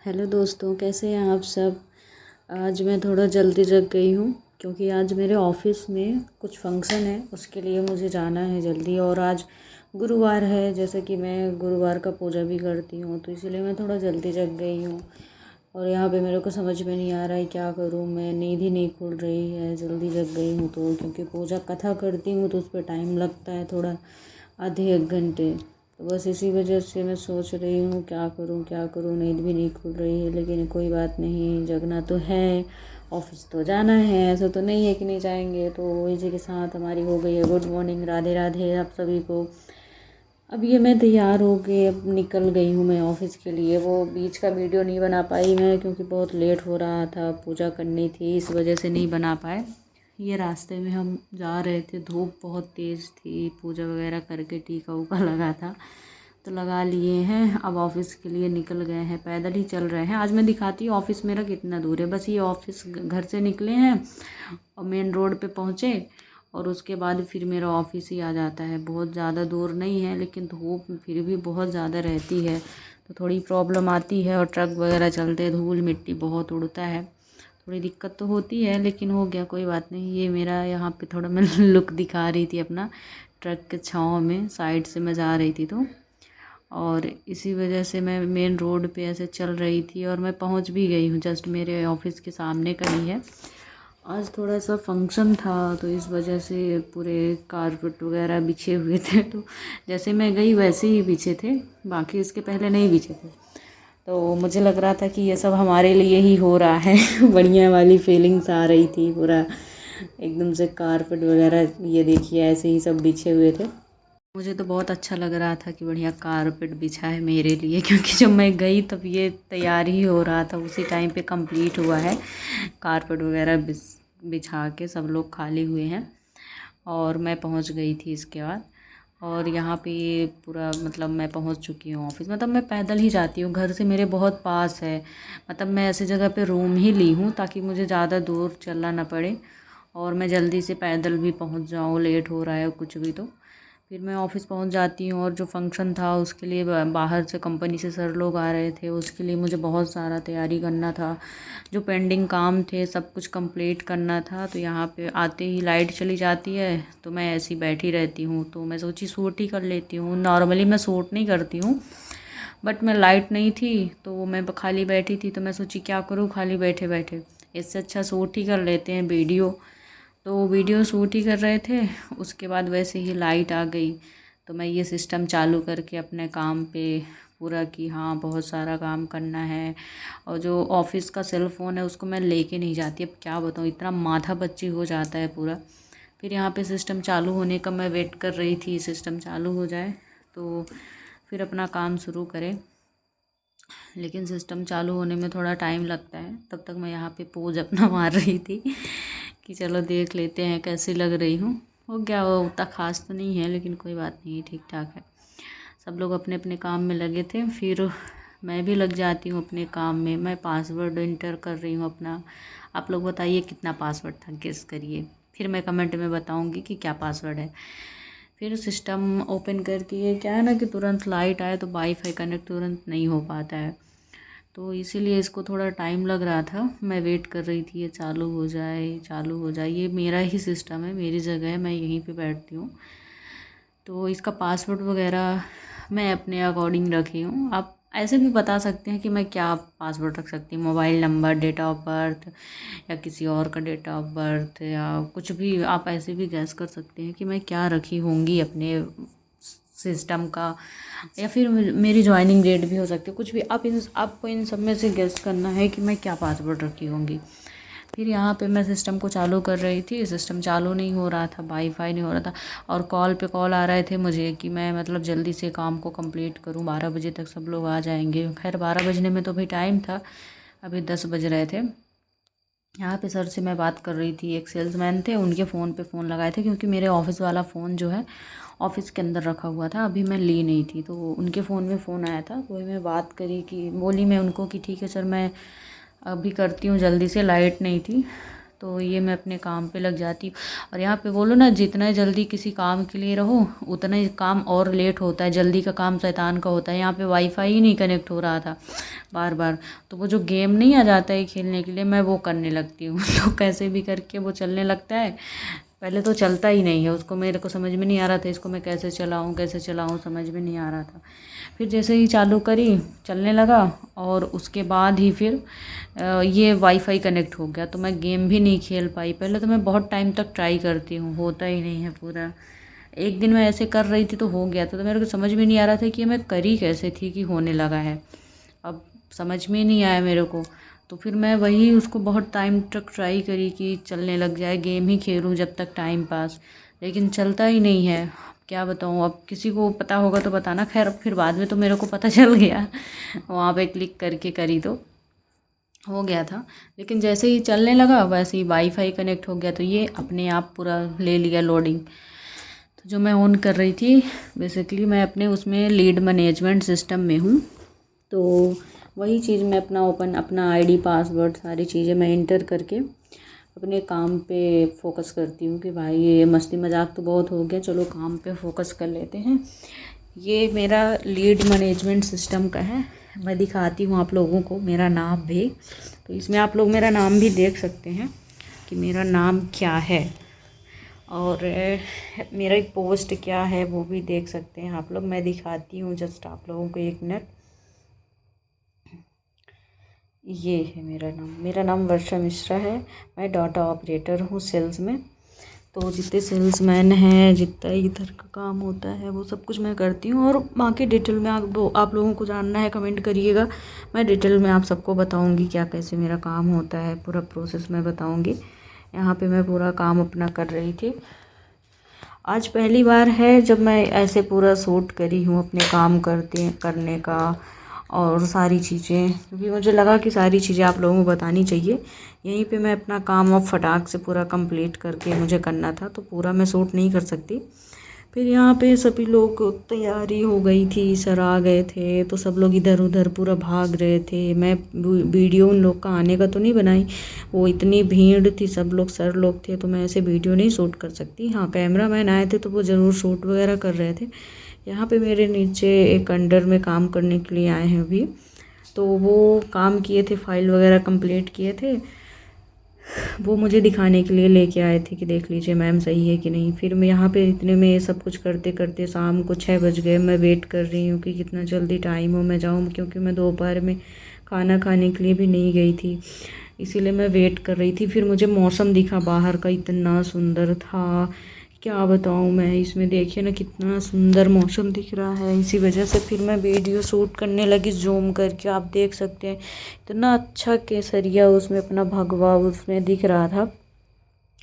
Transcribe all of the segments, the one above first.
Hello दोस्तों, कैसे हैं आप सब। आज मैं थोड़ा जल्दी जग गई हूँ क्योंकि आज मेरे ऑफिस में कुछ फंक्शन है, उसके लिए मुझे जाना है जल्दी। और आज गुरुवार है, जैसे कि मैं गुरुवार का पूजा भी करती हूँ, तो इसीलिए मैं थोड़ा जल्दी जग गई हूँ। और यहाँ पे मेरे को समझ में नहीं आ रहा है क्या करूँ, मैं नींद ही नहीं खुल रही है, जल्दी जग गई हूँ तो। क्योंकि पूजा कथा करती हूँ तो उस पर टाइम लगता है थोड़ा, आधे एक घंटे। तो बस इसी वजह से मैं सोच रही हूँ क्या करूँ क्या करूँ, नींद भी नहीं खुल रही है। लेकिन कोई बात नहीं, जगना तो है, ऑफिस तो जाना है, ऐसा तो नहीं है कि नहीं जाएंगे। तो इसी के साथ हमारी हो गई है गुड मॉर्निंग, राधे राधे आप सभी को। अब ये मैं तैयार हो के अब निकल गई हूँ मैं ऑफिस के लिए। वो बीच का वीडियो नहीं बना पाई मैं क्योंकि बहुत लेट हो रहा था, पूजा करनी थी, इस वजह से नहीं बना पाए। ये रास्ते में हम जा रहे थे, धूप बहुत तेज़ थी, पूजा वगैरह करके टीका उका लगा था तो लगा लिए हैं। अब ऑफिस के लिए निकल गए हैं, पैदल ही चल रहे हैं। आज मैं दिखाती हूँ ऑफिस मेरा कितना दूर है। बस ये ऑफिस घर से निकले हैं और मेन रोड पे पहुँचे और उसके बाद फिर मेरा ऑफिस ही आ जाता है। बहुत ज़्यादा दूर नहीं है, लेकिन धूप फिर भी बहुत ज़्यादा रहती है तो थोड़ी प्रॉब्लम आती है। और ट्रक वगैरह चलते हैं, धूल मिट्टी बहुत उड़ता है, थोड़ी दिक्कत तो होती है, लेकिन हो गया, कोई बात नहीं। ये मेरा यहाँ पे थोड़ा मैं लुक दिखा रही थी अपना, ट्रक के छाँव में साइड से मैं जा रही थी तो। और इसी वजह से मैं मेन रोड पे ऐसे चल रही थी और मैं पहुँच भी गई हूँ, जस्ट मेरे ऑफिस के सामने का ही है। आज थोड़ा सा फंक्शन था तो इस वजह से पूरे कारपेट वगैरह बिछे हुए थे, तो जैसे मैं गई वैसे ही बिछे थे, बाकी इसके पहले नहीं बिछे थे। तो मुझे लग रहा था कि ये सब हमारे लिए ही हो रहा है बढ़िया वाली फीलिंग्स आ रही थी, पूरा एकदम से कारपेट वगैरह ये देखिए ऐसे ही सब बिछे हुए थे। मुझे तो बहुत अच्छा लग रहा था कि बढ़िया कारपेट बिछा है मेरे लिए, क्योंकि जब मैं गई तब ये तैयार ही हो रहा था, उसी टाइम पे कंप्लीट हुआ है। कारपेट वगैरह बिछा के सब लोग खाली हुए हैं और मैं पहुंच गई थी इसके बाद। और यहाँ पे ये पूरा मतलब मैं पहुंच चुकी हूँ ऑफिस। मतलब मैं पैदल ही जाती हूँ, घर से मेरे बहुत पास है। मतलब मैं ऐसी जगह पे रूम ही ली हूँ ताकि मुझे ज़्यादा दूर चलना ना पड़े और मैं जल्दी से पैदल भी पहुँच जाऊँ, लेट हो रहा है कुछ भी तो। फिर मैं ऑफ़िस पहुंच जाती हूँ। और जो फंक्शन था उसके लिए बाहर से कंपनी से सर लोग आ रहे थे, उसके लिए मुझे बहुत सारा तैयारी करना था, जो पेंडिंग काम थे सब कुछ कंप्लीट करना था। तो यहाँ पे आते ही लाइट चली जाती है तो मैं ऐसी बैठी रहती हूँ, तो मैं सोची सूट ही कर लेती हूँ। नॉर्मली मैं सूट नहीं करती हूँ, बट मैं लाइट नहीं थी तो मैं खाली बैठी थी, तो मैं सोची क्या करूँ खाली बैठे बैठे, इससे अच्छा सूट ही कर लेते हैं वीडियो। तो वीडियो शूट ही कर रहे थे, उसके बाद वैसे ही लाइट आ गई तो मैं ये सिस्टम चालू करके अपने काम पे पूरा कि हाँ बहुत सारा काम करना है। और जो ऑफिस का सेल फ़ोन है उसको मैं लेके नहीं जाती, अब क्या बताऊँ, इतना माथा पच्ची हो जाता है पूरा। फिर यहाँ पे सिस्टम चालू होने का मैं वेट कर रही थी, सिस्टम चालू हो जाए तो फिर अपना काम शुरू करें। लेकिन सिस्टम चालू होने में थोड़ा टाइम लगता है, तब तक मैं यहाँ पे पोज अपना मार रही थी कि चलो देख लेते हैं कैसी लग रही हूँ। हो गया, वो उतना ख़ास तो नहीं है लेकिन कोई बात नहीं, ठीक ठाक है। सब लोग अपने अपने काम में लगे थे, फिर मैं भी लग जाती हूँ अपने काम में। मैं पासवर्ड इंटर कर रही हूँ अपना। आप लोग बताइए कितना पासवर्ड था, गेस करिए, फिर मैं कमेंट में बताऊँगी कि क्या पासवर्ड है। फिर सिस्टम ओपन करके ये क्या है ना कि तुरंत लाइट आए तो वाईफाई कनेक्ट तुरंत नहीं हो पाता है, तो इसीलिए इसको थोड़ा टाइम लग रहा था। मैं वेट कर रही थी ये चालू हो जाए चालू हो जाए। ये मेरा ही सिस्टम है, मेरी जगह है, मैं यहीं पे बैठती हूँ। तो इसका पासवर्ड वगैरह मैं अपने अकॉर्डिंग रखी हूँ। आप ऐसे भी बता सकते हैं कि मैं क्या पासवर्ड रख सकती हूँ, mobile number, date of birth या किसी और का डेट ऑफ बर्थ या कुछ भी। आप ऐसे भी गैस कर सकते हैं कि मैं क्या रखी होंगी अपने सिस्टम का, या फिर मेरी ज्वाइनिंग डेट भी हो सकती है, कुछ भी। आपको इन सब में से गेस करना है कि मैं क्या पासवर्ड रखी होंगी। फिर यहाँ पे मैं सिस्टम को चालू कर रही थी, सिस्टम चालू नहीं हो रहा था, वाईफाई नहीं हो रहा था। और कॉल पे कॉल आ रहे थे मुझे कि मैं मतलब जल्दी से काम को कंप्लीट करूँ, 12 बजे तक सब लोग आ जाएंगे। खैर 12 बजने में तो भी टाइम था, अभी 10 बज रहे थे। यहाँ पे सर से मैं बात कर रही थी, एक सेल्समैन थे, उनके फ़ोन पे फ़ोन लगाए थे क्योंकि मेरे ऑफ़िस वाला फ़ोन जो है ऑफ़िस के अंदर रखा हुआ था, अभी मैं ली नहीं थी, तो उनके फ़ोन में फ़ोन आया था। वही मैं बात करी कि बोली मैं उनको कि ठीक है सर, मैं अभी करती हूँ जल्दी से, लाइट नहीं थी तो ये मैं अपने काम पे लग जाती हूँ। और यहाँ पे बोलो ना, जितना जल्दी किसी काम के लिए रहो उतना ही काम और लेट होता है। जल्दी का काम शैतान का होता है। यहाँ पे वाईफाई ही नहीं कनेक्ट हो रहा था बार बार, तो वो जो गेम नहीं आ जाता है खेलने के लिए, मैं वो करने लगती हूँ तो कैसे भी करके वो चलने लगता है। पहले तो चलता ही नहीं है, उसको मेरे को समझ में नहीं आ रहा था इसको मैं कैसे चलाऊँ समझ में नहीं आ रहा था। फिर जैसे ही चालू करी चलने लगा, और उसके बाद ही फिर ये वाईफाई कनेक्ट हो गया, तो मैं गेम भी नहीं खेल पाई। पहले तो मैं बहुत टाइम तक ट्राई करती हूँ, होता ही नहीं है पूरा। एक दिन मैं ऐसे कर रही थी तो हो गया था, तो मेरे को समझ में नहीं आ रहा था कि मैं करी कैसे थी कि होने लगा है। अब समझ में नहीं आया मेरे को, तो फिर मैं वही उसको बहुत टाइम तक ट्राई करी कि चलने लग जाए, गेम ही खेलूँ जब तक टाइम पास, लेकिन चलता ही नहीं है। क्या बताऊँ, अब किसी को पता होगा तो बताना। खैर फिर बाद में तो मेरे को पता चल गया वहाँ पे क्लिक करके करी तो हो गया था। लेकिन जैसे ही चलने लगा वैसे ही वाईफाई कनेक्ट हो गया, तो ये अपने आप पूरा ले लिया लोडिंग। तो जो मैं ऑन कर रही थी, बेसिकली मैं अपने उसमें लीड मैनेजमेंट सिस्टम में हूँ, तो वही चीज़ मैं अपना आईडी पासवर्ड सारी चीज़ें मैं इंटर करके अपने काम पे फोकस करती हूँ कि भाई ये मस्ती मजाक तो बहुत हो गया, चलो काम पे फोकस कर लेते हैं। ये मेरा लीड मैनेजमेंट सिस्टम का है। मैं दिखाती हूँ आप लोगों को मेरा नाम भी, तो इसमें आप लोग मेरा नाम भी देख सकते हैं कि मेरा नाम क्या है, और मेरा एक पोस्ट क्या है वो भी देख सकते हैं आप लोग। मैं दिखाती हूँ जस्ट आप लोगों को, 1 मिनट। ये है मेरा नाम वर्षा मिश्रा है। मैं डाटा ऑपरेटर हूँ सेल्स में। तो जितने सेल्समैन हैं, जितना इधर का काम होता है वो सब कुछ मैं करती हूँ। और बाकी डिटेल में आप लोगों को जानना है कमेंट करिएगा, मैं डिटेल में आप सबको बताऊँगी क्या कैसे मेरा काम होता है, पूरा प्रोसेस मैं बताऊँगी। यहाँ पे मैं पूरा काम अपना कर रही थी। आज पहली बार है जब मैं ऐसे पूरा शूट करी हूँ अपने काम करने का, और सारी चीज़ें, क्योंकि मुझे लगा कि सारी चीज़ें आप लोगों को बतानी चाहिए। यहीं पे मैं अपना काम अब फटाक से पूरा कंप्लीट करके मुझे करना था, तो पूरा मैं शूट नहीं कर सकती। फिर यहाँ पे सभी लोग, तैयारी हो गई थी, सर आ गए थे, तो सब लोग इधर उधर पूरा भाग रहे थे। मैं वीडियो उन लोग का आने का तो नहीं बनाई, वो इतनी भीड़ थी, सब लोग सर लोग थे, तो मैं ऐसे वीडियो नहीं शूट कर सकती। हाँ, कैमरा मैन आए थे तो वो ज़रूर शूट वगैरह कर रहे थे। यहाँ पे मेरे नीचे एक अंडर में काम करने के लिए आए हैं अभी, तो वो काम किए थे, फाइल वगैरह कंप्लीट किए थे, वो मुझे दिखाने के लिए लेके आए थे कि देख लीजिए मैम सही है कि नहीं। फिर मैं यहाँ पे इतने में ये सब कुछ करते करते शाम को 6 बज गए। मैं वेट कर रही हूँ कि कितना जल्दी टाइम हो मैं जाऊँ, क्योंकि मैं दोपहर में खाना खाने के लिए भी नहीं गई थी, इसीलिए मैं वेट कर रही थी। फिर मुझे मौसम दिखा बाहर का, इतना सुंदर था, क्या बताऊँ मैं। इसमें देखिए ना कितना सुंदर मौसम दिख रहा है, इसी वजह से फिर मैं वीडियो शूट करने लगी जूम करके। आप देख सकते हैं इतना अच्छा केसरिया उसमें अपना भगवा उसमें दिख रहा था,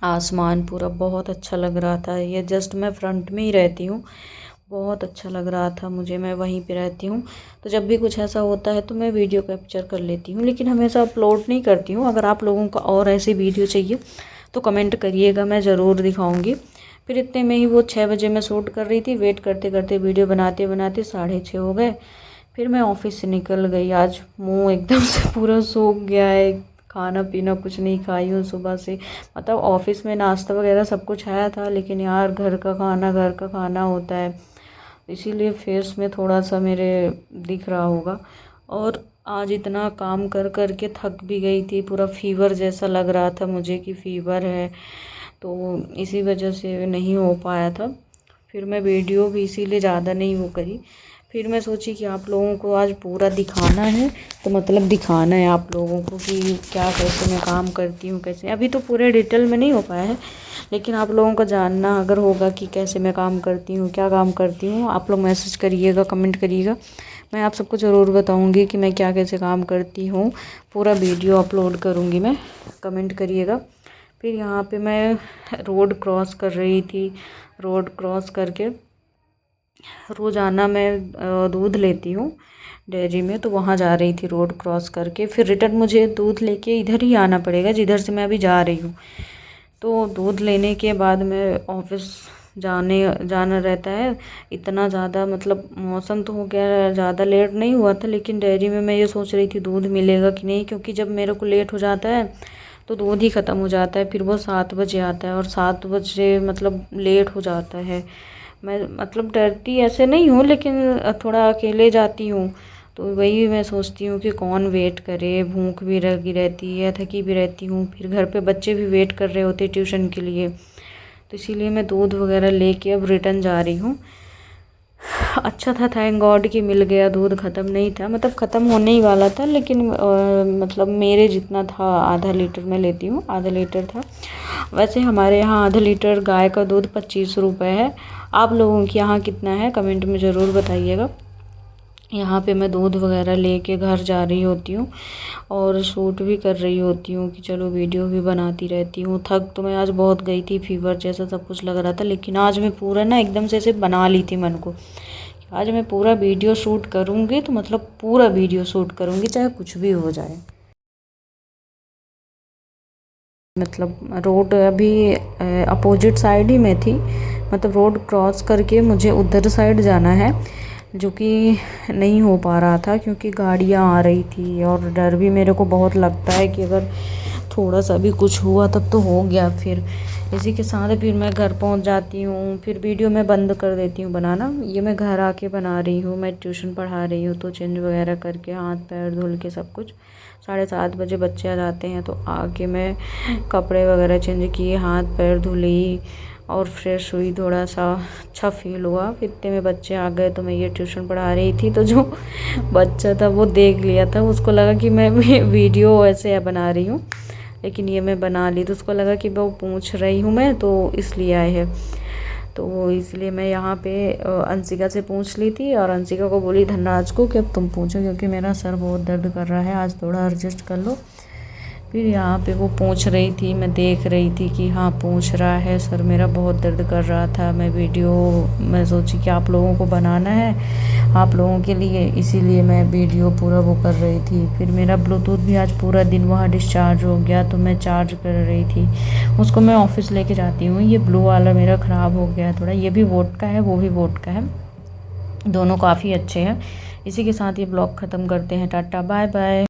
आसमान पूरा बहुत अच्छा लग रहा था। ये जस्ट मैं फ्रंट में ही रहती हूँ, बहुत अच्छा लग रहा था मुझे, मैं वहीं पे रहती हूँ। तो जब भी कुछ ऐसा होता है तो मैं वीडियो कैप्चर कर लेती हूँ, लेकिन हमेशा अपलोड नहीं करती हूँ। अगर आप लोगों को और ऐसी वीडियो चाहिए तो कमेंट करिएगा, मैं ज़रूर दिखाऊँगी। फिर इतने में ही वो 6 बजे मैं शूट कर रही थी, वेट करते करते वीडियो बनाते बनाते 6:30 हो गए। फिर मैं ऑफिस से निकल गई। आज मुंह एकदम से पूरा सूख गया है, खाना पीना कुछ नहीं खाई हूँ सुबह से। मतलब ऑफिस में नाश्ता वगैरह सब कुछ आया था, लेकिन यार घर का खाना होता है, इसीलिए फेस में थोड़ा सा मेरे दिख रहा होगा। और आज इतना काम कर कर के थक भी गई थी, पूरा फीवर जैसा लग रहा था मुझे कि फीवर है, तो इसी वजह से नहीं हो पाया था। फिर मैं वीडियो भी इसीलिए ज़्यादा नहीं वो करी। फिर मैं सोची कि आप लोगों को आज पूरा दिखाना है, तो मतलब दिखाना है आप लोगों को कि क्या कैसे मैं काम करती हूँ, कैसे। अभी तो पूरे डिटेल में नहीं हो पाया है, लेकिन आप लोगों को जानना अगर होगा कि कैसे मैं काम करती हूँ, क्या काम करती हूँ, आप लोग मैसेज करिएगा, कमेंट करिएगा, मैं आप सबको ज़रूर बताऊँगी कि मैं क्या कैसे काम करती हूँ। पूरा वीडियो अपलोड करूँगी मैं, कमेंट करिएगा। फिर यहाँ पे मैं रोड क्रॉस कर रही थी, रोड क्रॉस करके रोज़ाना मैं दूध लेती हूँ डेयरी में, तो वहाँ जा रही थी रोड क्रॉस करके। फिर रिटर्न मुझे दूध लेके इधर ही आना पड़ेगा जिधर से मैं अभी जा रही हूँ। तो दूध लेने के बाद मैं ऑफिस जाना रहता है। इतना ज़्यादा मतलब मौसम तो हो गया, ज़्यादा लेट नहीं हुआ था, लेकिन डेयरी में मैं ये सोच रही थी दूध मिलेगा कि नहीं, क्योंकि जब मेरे को लेट हो जाता है तो दूध ही ख़त्म हो जाता है। फिर वो 7 बजे आता है और 7 बजे मतलब लेट हो जाता है। मैं मतलब डरती ऐसे नहीं हूँ, लेकिन थोड़ा अकेले जाती हूँ तो वही मैं सोचती हूँ कि कौन वेट करे, भूख भी लगी रहती है, थकी भी रहती हूँ, फिर घर पे बच्चे भी वेट कर रहे होते ट्यूशन के लिए। तो इसीलिए मैं दूध वगैरह लेके अब रिटर्न जा रही हूँ। अच्छा था, थैंक गॉड कि मिल गया। दूध ख़त्म नहीं था, मतलब ख़त्म होने ही वाला था, लेकिन मतलब मेरे जितना था, आधा लीटर मैं लेती हूँ, आधा लीटर था। वैसे हमारे यहाँ आधा लीटर गाय का दूध 25 रुपये है। आप लोगों के यहाँ कितना है कमेंट में ज़रूर बताइएगा। यहाँ पे मैं दूध वगैरह लेके घर जा रही होती हूँ और शूट भी कर रही होती हूँ कि चलो वीडियो भी बनाती रहती हूँ। थक तो मैं आज बहुत गई थी, फीवर जैसा सब कुछ लग रहा था, लेकिन आज मैं पूरा ना एकदम से ऐसे बना ली थी मन को, आज मैं पूरा वीडियो शूट करूँगी, तो मतलब पूरा वीडियो शूट करूँगी चाहे कुछ भी हो जाए। मतलब रोड अभी अपोजिट साइड ही में थी, मतलब रोड क्रॉस करके मुझे उधर साइड जाना है, जो कि नहीं हो पा रहा था क्योंकि गाड़ियाँ आ रही थी और डर भी मेरे को बहुत लगता है कि अगर थोड़ा सा भी कुछ हुआ तब तो हो गया। फिर इसी के साथ फिर मैं घर पहुंच जाती हूँ, फिर वीडियो मैं बंद कर देती हूँ बनाना। ये मैं घर आके बना रही हूँ, मैं ट्यूशन पढ़ा रही हूँ, तो चेंज वगैरह करके हाथ पैर धुल के सब कुछ 7:30 बजे बच्चे आ जाते हैं, तो आके मैं कपड़े वगैरह चेंज किए, हाथ पैर धुली और फ्रेश हुई, थोड़ा सा अच्छा फील हुआ। फिर इतने में बच्चे आ गए, तो मैं ये ट्यूशन पढ़ा रही थी, तो जो बच्चा था वो देख लिया था, उसको लगा कि मैं वीडियो ऐसे बना रही हूँ, लेकिन ये मैं बना ली, तो उसको लगा कि वो पूछ रही हूँ मैं, तो इसलिए आए हैं। तो इसलिए मैं यहाँ पे अंशिका से पूछ ली थी और अंशिका को बोली धनराज को कि अब तुम पूछो, क्योंकि मेरा सर बहुत दर्द कर रहा है, आज थोड़ा एडजस्ट कर लो। फिर यहाँ पे वो पूछ रही थी, मैं देख रही थी कि हाँ पूछ रहा है, सर मेरा बहुत दर्द कर रहा था। मैं सोची कि आप लोगों को बनाना है, आप लोगों के लिए, इसीलिए मैं वीडियो पूरा वो कर रही थी। फिर मेरा ब्लूटूथ भी आज पूरा दिन वहाँ डिस्चार्ज हो गया, तो मैं चार्ज कर रही थी उसको। मैं ऑफिस लेके जाती हूँ। ये ब्लू वाला मेरा ख़राब हो गया है थोड़ा, ये भी वोट का है, वो भी वोट का है, दोनों काफ़ी अच्छे हैं। इसी के साथ ये ब्लॉग ख़त्म करते हैं। Tata bye bye.